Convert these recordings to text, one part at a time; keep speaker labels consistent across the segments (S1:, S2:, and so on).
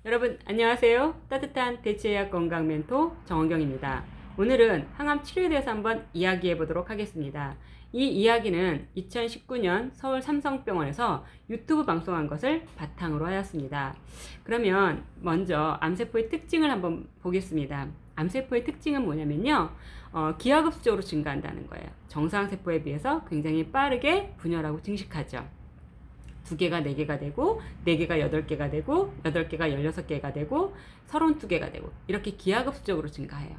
S1: 여러분 안녕하세요. 따뜻한 대체의학 건강 멘토 정원경입니다. 오늘은 항암 치료에 대해서 한번 이야기해 보도록 하겠습니다. 이 이야기는 2019년 서울 삼성병원에서 유튜브 방송한 것을 바탕으로 하였습니다. 그러면 먼저 암세포의 특징을 한번 보겠습니다. 암세포의 특징은 뭐냐면요. 기하급수적으로 증가한다는 거예요. 정상세포에 비해서 굉장히 빠르게 분열하고 증식하죠. 2개가 4개가 되고 4개가 8개가 되고 8개가 16개가 되고 32개가 되고 이렇게 기하급수적으로 증가해요.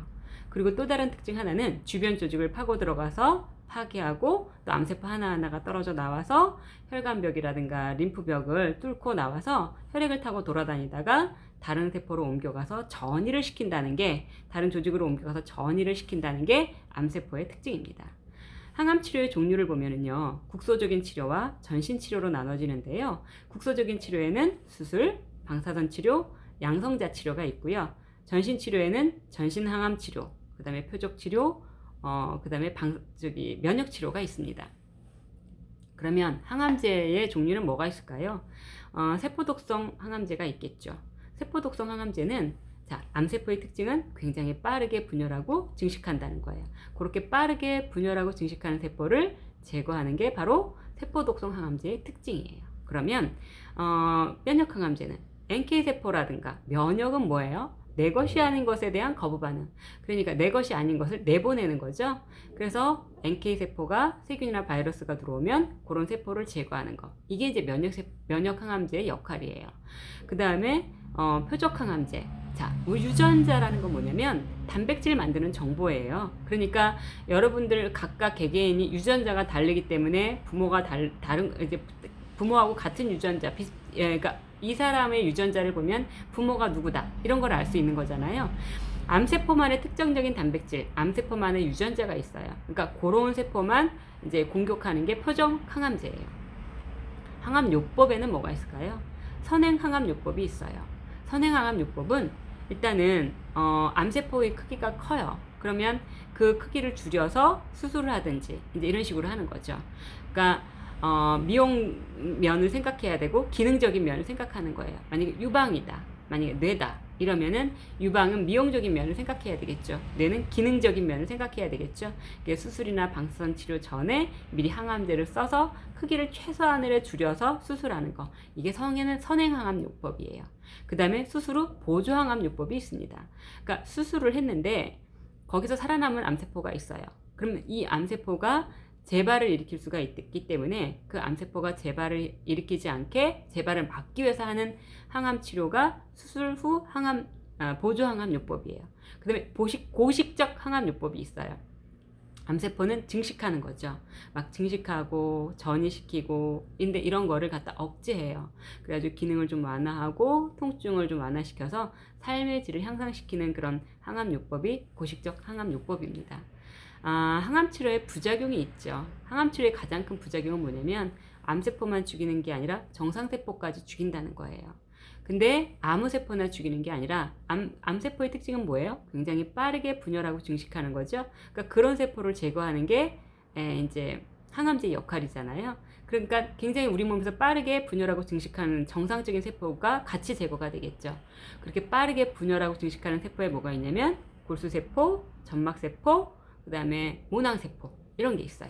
S1: 그리고 또 다른 특징 하나는 주변 조직을 파고 들어가서 파괴하고 또 암세포 하나하나가 떨어져 나와서 혈관벽이라든가 림프벽을 뚫고 나와서 혈액을 타고 돌아다니다가 다른 세포로 옮겨가서 전이를 시킨다는 게 다른 조직으로 옮겨가서 전이를 시킨다는 게 암세포의 특징입니다. 항암 치료의 종류를 보면은요, 국소적인 치료와 전신 치료로 나눠지는데요. 국소적인 치료에는 수술, 방사선 치료, 양성자 치료가 있고요. 전신 치료에는 전신 항암 치료, 그다음에 표적 치료, 그다음에 면역 치료가 있습니다. 그러면 항암제의 종류는 뭐가 있을까요? 세포독성 항암제가 있겠죠. 세포독성 항암제는 암세포의 특징은 굉장히 빠르게 분열하고 증식한다는 거예요. 그렇게 빠르게 분열하고 증식하는 세포를 제거하는 게 바로 세포독성 항암제의 특징이에요. 그러면 면역 항암제는 NK세포라든가 면역은 뭐예요? 내 것이 아닌 것에 대한 거부 반응. 그러니까 내 것이 아닌 것을 내보내는 거죠. 그래서 NK세포가 세균이나 바이러스가 들어오면 그런 세포를 제거하는 거. 이게 이제 면역 항암제의 역할이에요. 그 다음에 표적 항암제. 유전자라는 건 뭐냐면 단백질 만드는 정보예요. 그러니까 여러분들 각각 개개인이 유전자가 다르기 때문에 부모하고 같은 유전자, 그러니까 이 사람의 유전자를 보면 부모가 누구다 이런 걸 알 수 있는 거잖아요. 암세포만의 특정적인 단백질, 암세포만의 유전자가 있어요. 그러니까 그런 세포만 이제 공격하는 게 표적 항암제예요. 항암요법에는 뭐가 있을까요? 선행항암요법이 있어요. 선행항암요법은 일단은 암세포의 크기가 커요. 그러면 그 크기를 줄여서 수술을 하든지 이제 이런 식으로 하는 거죠. 그러니까 미용면을 생각해야 되고 기능적인 면을 생각하는 거예요. 만약에 유방이다, 만약에 뇌다 이러면은 유방은 미용적인 면을 생각해야 되겠죠. 뇌는 기능적인 면을 생각해야 되겠죠. 수술이나 방사선 치료 전에 미리 항암제를 써서 크기를 최소한으로 줄여서 수술하는 거. 이게 선행항암요법이에요. 그 다음에 수술 후 보조항암요법이 있습니다. 그러니까 수술을 했는데 거기서 살아남은 암세포가 있어요. 그러면 이 암세포가 재발을 일으킬 수가 있기 때문에 그 암세포가 재발을 일으키지 않게 재발을 막기 위해서 하는 항암 치료가 수술 후 보조 항암요법이에요. 그 다음에 고식적 항암요법이 있어요. 암세포는 증식하는 거죠. 막 증식하고 전이시키고 근데 이런 거를 갖다 억제해요. 그래가지고 기능을 좀 완화하고 통증을 좀 완화시켜서 삶의 질을 향상시키는 그런 항암요법이 고식적 항암요법입니다. 항암 치료에 부작용이 있죠. 항암 치료의 가장 큰 부작용은 뭐냐면 암세포만 죽이는 게 아니라 정상세포까지 죽인다는 거예요. 근데 아무 세포나 죽이는 게 아니라 암세포의 특징은 뭐예요? 굉장히 빠르게 분열하고 증식하는 거죠. 그러니까 그런 세포를 제거하는 게 이제 항암제의 역할이잖아요. 그러니까 굉장히 우리 몸에서 빠르게 분열하고 증식하는 정상적인 세포가 같이 제거가 되겠죠. 그렇게 빠르게 분열하고 증식하는 세포에 뭐가 있냐면 골수세포, 점막세포, 그 다음에 모낭세포 이런 게 있어요.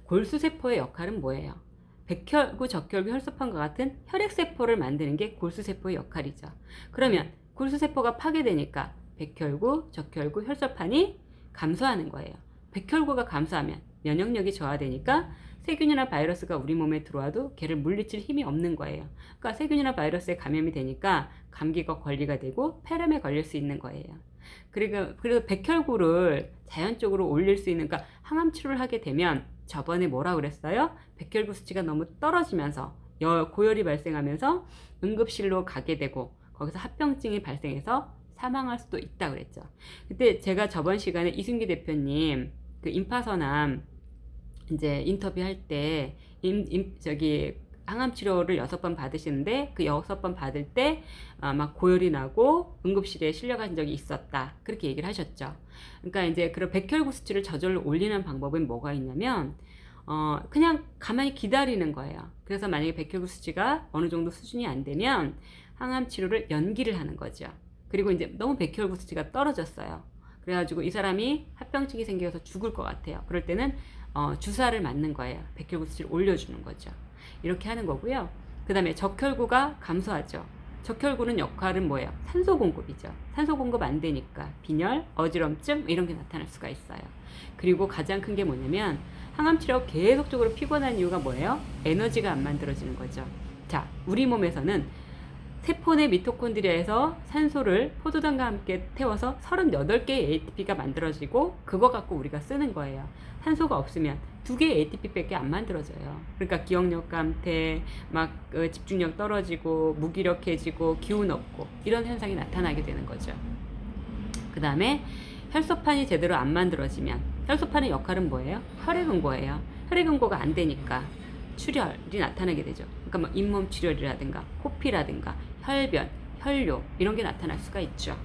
S1: 골수세포의 역할은 뭐예요? 백혈구, 적혈구, 혈소판과 같은 혈액세포를 만드는 게 골수세포의 역할이죠. 그러면 골수세포가 파괴되니까 백혈구, 적혈구, 혈소판이 감소하는 거예요. 백혈구가 감소하면 면역력이 저하되니까 세균이나 바이러스가 우리 몸에 들어와도 걔를 물리칠 힘이 없는 거예요. 그러니까 세균이나 바이러스에 감염이 되니까 감기가 관리가 되고 폐렴에 걸릴 수 있는 거예요. 그래서 백혈구를 자연적으로 올릴 수 있는, 그러니까 항암 치료를 하게 되면 저번에 뭐라 그랬어요? 백혈구 수치가 너무 떨어지면서 고열이 발생하면서 응급실로 가게 되고 거기서 합병증이 발생해서 사망할 수도 있다 그랬죠. 그때 제가 저번 시간에 이승기 대표님 그 임파선암 이제 인터뷰할 때 항암 치료를 6번 받으시는데 그 6번 받을 때 막 고열이 나고 응급실에 실려간 적이 있었다. 그렇게 얘기를 하셨죠. 그러니까 이제 그런 백혈구 수치를 저절로 올리는 방법은 뭐가 있냐면 그냥 가만히 기다리는 거예요. 그래서 만약에 백혈구 수치가 어느 정도 수준이 안 되면 항암 치료를 연기를 하는 거죠. 그리고 이제 너무 백혈구 수치가 떨어졌어요. 그래가지고 이 사람이 합병증이 생겨서 죽을 것 같아요. 그럴 때는 주사를 맞는 거예요. 백혈구 수치를 올려주는 거죠. 이렇게 하는 거고요. 그 다음에 적혈구가 감소하죠. 적혈구는 역할은 뭐예요? 산소 공급이죠. 산소 공급 안 되니까 빈혈, 어지럼증 이런 게 나타날 수가 있어요. 그리고 가장 큰 게 뭐냐면 항암 치료가 계속적으로 피곤한 이유가 뭐예요? 에너지가 안 만들어지는 거죠. 자, 우리 몸에서는 세포 내 미토콘드리아에서 산소를 포도당과 함께 태워서 38개의 ATP가 만들어지고 그거 갖고 우리가 쓰는 거예요. 산소가 없으면 2개의 ATP밖에 안 만들어져요. 그러니까 기억력 감퇴, 집중력 떨어지고 무기력해지고 기운 없고 이런 현상이 나타나게 되는 거죠. 그 다음에 혈소판이 제대로 안 만들어지면 혈소판의 역할은 뭐예요? 혈액응고예요. 혈액응고가 안 되니까 출혈이 나타나게 되죠. 그러니까 잇몸 출혈이라든가 코피라든가 혈변, 혈뇨 이런 게 나타날 수가 있죠.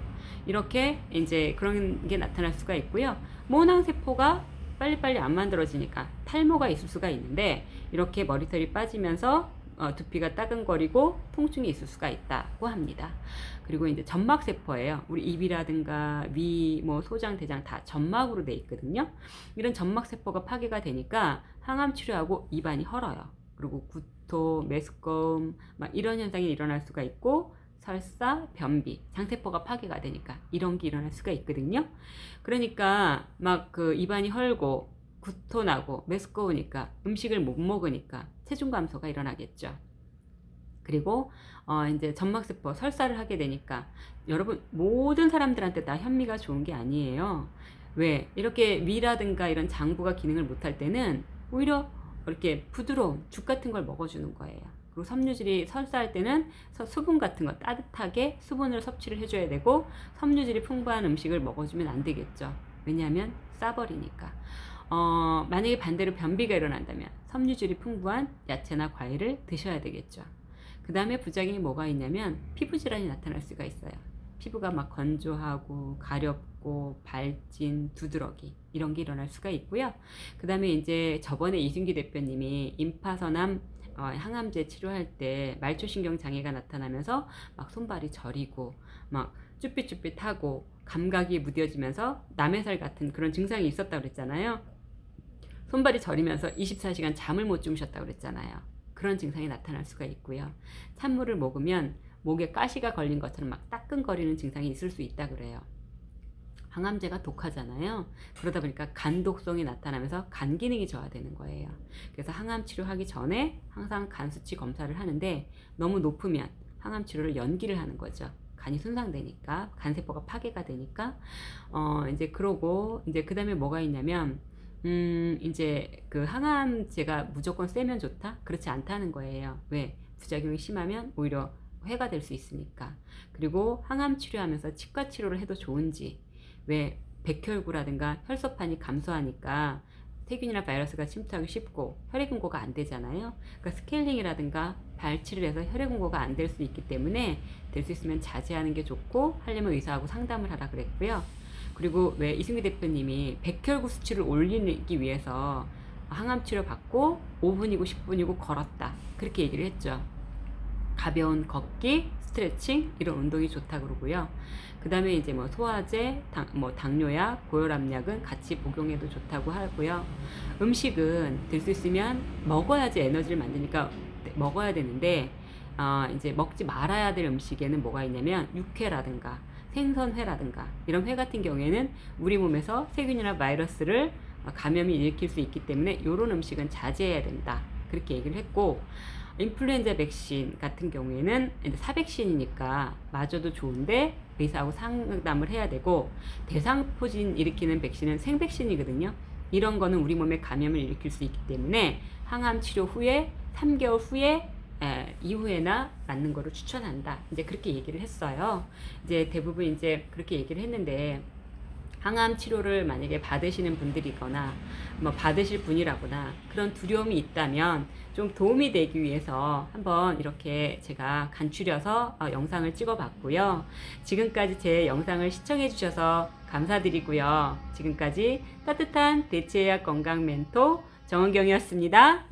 S1: 이렇게 이제 그런 게 나타날 수가 있고요. 모낭세포가 빨리빨리 안 만들어지니까 탈모가 있을 수가 있는데 이렇게 머리털이 빠지면서 두피가 따끔거리고 통증이 있을 수가 있다고 합니다. 그리고 이제 점막세포예요. 우리 입이라든가 위, 소장, 대장 다 점막으로 돼 있거든요. 이런 점막세포가 파괴가 되니까 항암 치료하고 입안이 헐어요. 그리고 구토, 메스꺼움 이런 현상이 일어날 수가 있고 설사, 변비, 장세포가 파괴가 되니까 이런 게 일어날 수가 있거든요. 그러니까 입안이 헐고 구토 나고 메스꺼우니까 음식을 못 먹으니까 체중 감소가 일어나겠죠. 그리고 이제 점막세포 설사를 하게 되니까 여러분 모든 사람들한테 다 현미가 좋은 게 아니에요. 왜? 이렇게 위라든가 이런 장부가 기능을 못할 때는 오히려 이렇게 부드러운 죽 같은 걸 먹어주는 거예요. 그리고 섬유질이 설사할 때는 수분 같은 거 따뜻하게 수분을 섭취를 해줘야 되고 섬유질이 풍부한 음식을 먹어주면 안 되겠죠. 왜냐하면 싸버리니까. 만약에 반대로 변비가 일어난다면 섬유질이 풍부한 야채나 과일을 드셔야 되겠죠. 그 다음에 부작용이 뭐가 있냐면 피부 질환이 나타날 수가 있어요. 피부가 건조하고 가렵고 발진, 두드러기 이런 게 일어날 수가 있고요. 그 다음에 이제 저번에 이승기 대표님이 임파선암 항암제 치료할 때 말초신경 장애가 나타나면서 손발이 저리고 쭈삣쭈삣하고 감각이 무뎌지면서 남해살 같은 그런 증상이 있었다고 그랬잖아요. 손발이 저리면서 24시간 잠을 못 주무셨다고 그랬잖아요. 그런 증상이 나타날 수가 있고요. 찬물을 먹으면 목에 가시가 걸린 것처럼 따끔거리는 증상이 있을 수 있다 그래요. 항암제가 독하잖아요. 그러다 보니까 간 독성이 나타나면서 간 기능이 저하되는 거예요. 그래서 항암 치료하기 전에 항상 간 수치 검사를 하는데 너무 높으면 항암 치료를 연기를 하는 거죠. 간이 손상되니까 간세포가 파괴가 되니까 이제 그러고 이제 그다음에 뭐가 있냐면 이제 그 항암제가 무조건 세면 좋다? 그렇지 않다는 거예요. 왜? 부작용이 심하면 오히려 해가 될 수 있으니까. 그리고 항암 치료하면서 치과 치료를 해도 좋은지. 왜? 백혈구라든가 혈소판이 감소하니까 세균이나 바이러스가 침투하기 쉽고 혈액응고가 안 되잖아요. 그러니까 스케일링이라든가 발치를 해서 혈액응고가 안 될 수 있기 때문에 될 수 있으면 자제하는 게 좋고 하려면 의사하고 상담을 하라 그랬고요. 그리고 왜 이승기 대표님이 백혈구 수치를 올리기 위해서 항암 치료 받고 5분이고 10분이고 걸었다 그렇게 얘기를 했죠. 가벼운 걷기, 스트레칭 이런 운동이 좋다 그러고요. 그 다음에 이제 소화제, 당뇨약, 고혈압약은 같이 복용해도 좋다고 하고요. 음식은 될 수 있으면 먹어야지 에너지를 만드니까 먹어야 되는데 이제 먹지 말아야 될 음식에는 뭐가 있냐면 육회라든가 생선회라든가 이런 회 같은 경우에는 우리 몸에서 세균이나 바이러스를 감염이 일으킬 수 있기 때문에 이런 음식은 자제해야 된다 그렇게 얘기를 했고, 인플루엔자 백신 같은 경우에는 이제 사백신이니까 맞아도 좋은데 의사하고 상담을 해야 되고, 대상포진 일으키는 백신은 생백신이거든요. 이런 거는 우리 몸에 감염을 일으킬 수 있기 때문에 항암 치료 후에 3개월 후에 이후에나 맞는 거를 추천한다. 이제 그렇게 얘기를 했어요. 이제 대부분 이제 그렇게 얘기를 했는데, 항암 치료를 만약에 받으시는 분들이거나 받으실 분이라거나 그런 두려움이 있다면 좀 도움이 되기 위해서 한번 이렇게 제가 간추려서 영상을 찍어 봤고요. 지금까지 제 영상을 시청해 주셔서 감사드리고요. 지금까지 따뜻한 대체의학 건강 멘토 정은경이었습니다.